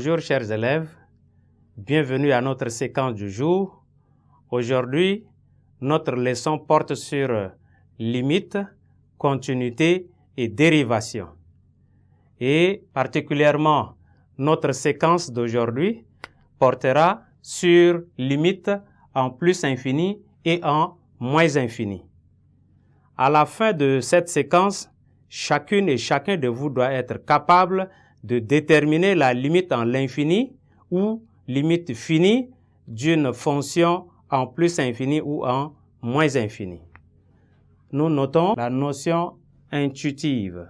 Bonjour chers élèves, bienvenue à notre séquence du jour. Aujourd'hui, notre leçon porte sur limite, continuité et dérivation. Et particulièrement, notre séquence d'aujourd'hui portera sur limite en plus infini et en moins infini. À la fin de cette séquence, chacune et chacun de vous doit être capable de déterminer la limite en l'infini ou limite finie d'une fonction en plus infini ou en moins infini. Nous notons la notion intuitive.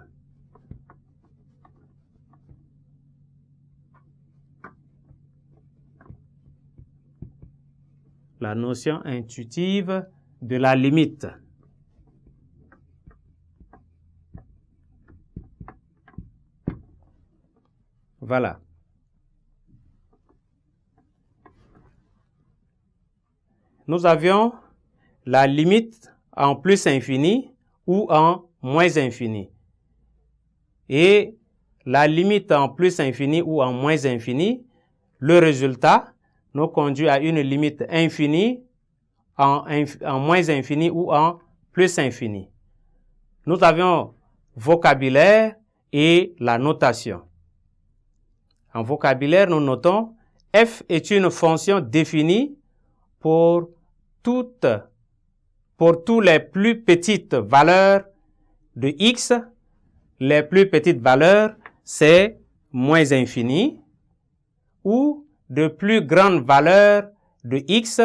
La notion intuitive de la limite. Voilà. Nous avions la limite en plus infini ou en moins infini. Et la limite en plus infini ou en moins infini, le résultat nous conduit à une limite infinie en moins infini ou en plus infini. Nous avions vocabulaire et la notation. En vocabulaire, nous notons f est une fonction définie pour tous les plus petites valeurs de x. Les plus petites valeurs, c'est moins infini, ou de plus grandes valeurs de x,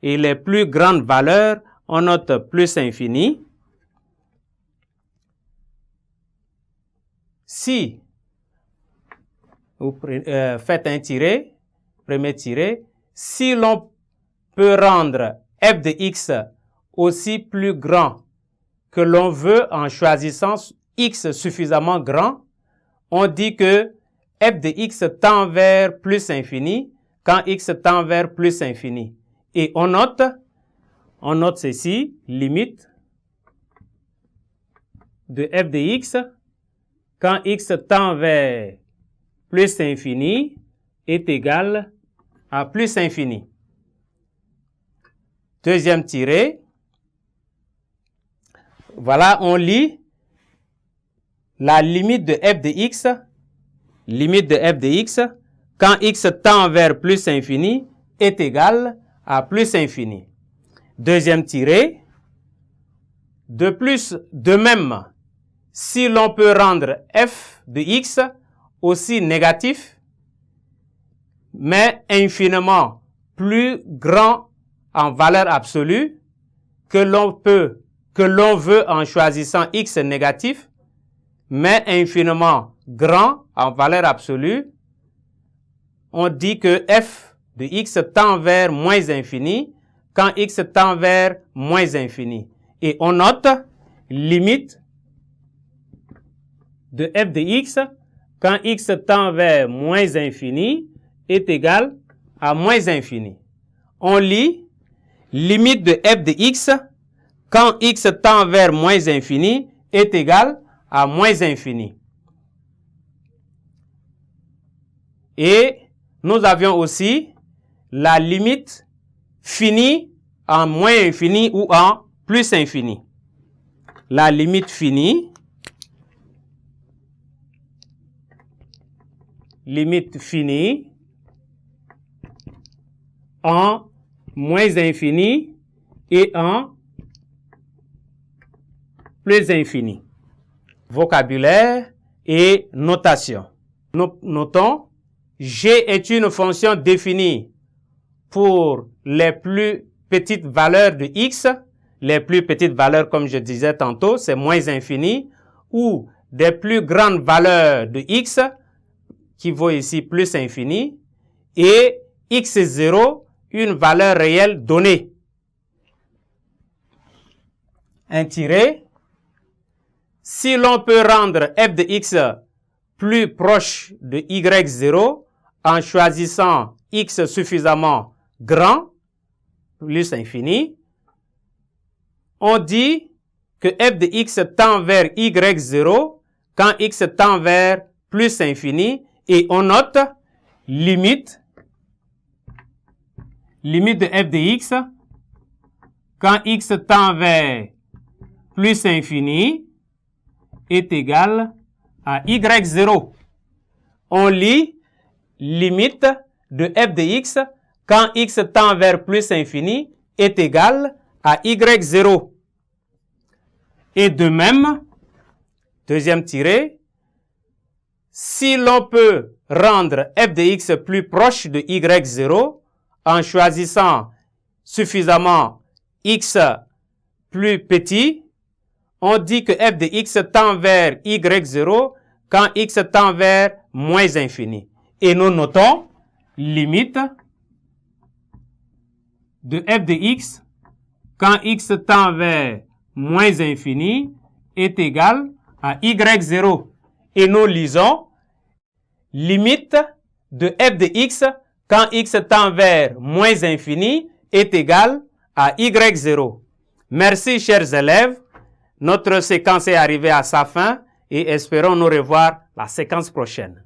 et les plus grandes valeurs, on note plus infini. Si vous faites un tiré, premier tiré, si l'on peut rendre f de x aussi plus grand que l'on veut en choisissant x suffisamment grand, on dit que f de x tend vers plus infini quand x tend vers plus infini. Et on note ceci, limite de f de x quand x tend vers plus infini est égal à plus infini. Deuxième tiré. Voilà, on lit la limite de f de x. Limite de f de x quand x tend vers plus infini est égal à plus infini. Deuxième tiré. De même, si l'on peut rendre f de x aussi négatif, mais infiniment plus grand en valeur absolue que l'on veut en choisissant x négatif, mais infiniment grand en valeur absolue, on dit que f de x tend vers moins infini quand x tend vers moins infini. Et on note limite de f de x quand x tend vers moins infini est égal à moins infini. On lit limite de f de x quand x tend vers moins infini est égal à moins infini. Et nous avions aussi la limite finie en moins infini ou en plus infini. La limite finie, en moins infini et en plus infini. Vocabulaire et notation. Nous notons, g est une fonction définie pour les plus petites valeurs de x. Les plus petites valeurs, comme je disais tantôt, c'est moins infini, ou des plus grandes valeurs de x, qui vaut ici plus infini, et x0, une valeur réelle donnée. Un tiré. Si l'on peut rendre f de x plus proche de y0 en choisissant x suffisamment grand, plus infini, on dit que f de x tend vers y0 quand x tend vers plus infini, et on note limite de f de x quand x tend vers plus infini est égal à y0. On lit limite de f de x quand x tend vers plus infini est égal à y0. Et de même, deuxième tiré, si l'on peut rendre f de x plus proche de y0 en choisissant suffisamment x plus petit, on dit que f de x tend vers y0 quand x tend vers moins infini. Et nous notons limite de f de x quand x tend vers moins infini est égal à y0. Et nous lisons limite de f de x quand x tend vers moins infini est égal à y0. Merci, chers élèves. Notre séquence est arrivée à sa fin et espérons nous revoir la séquence prochaine.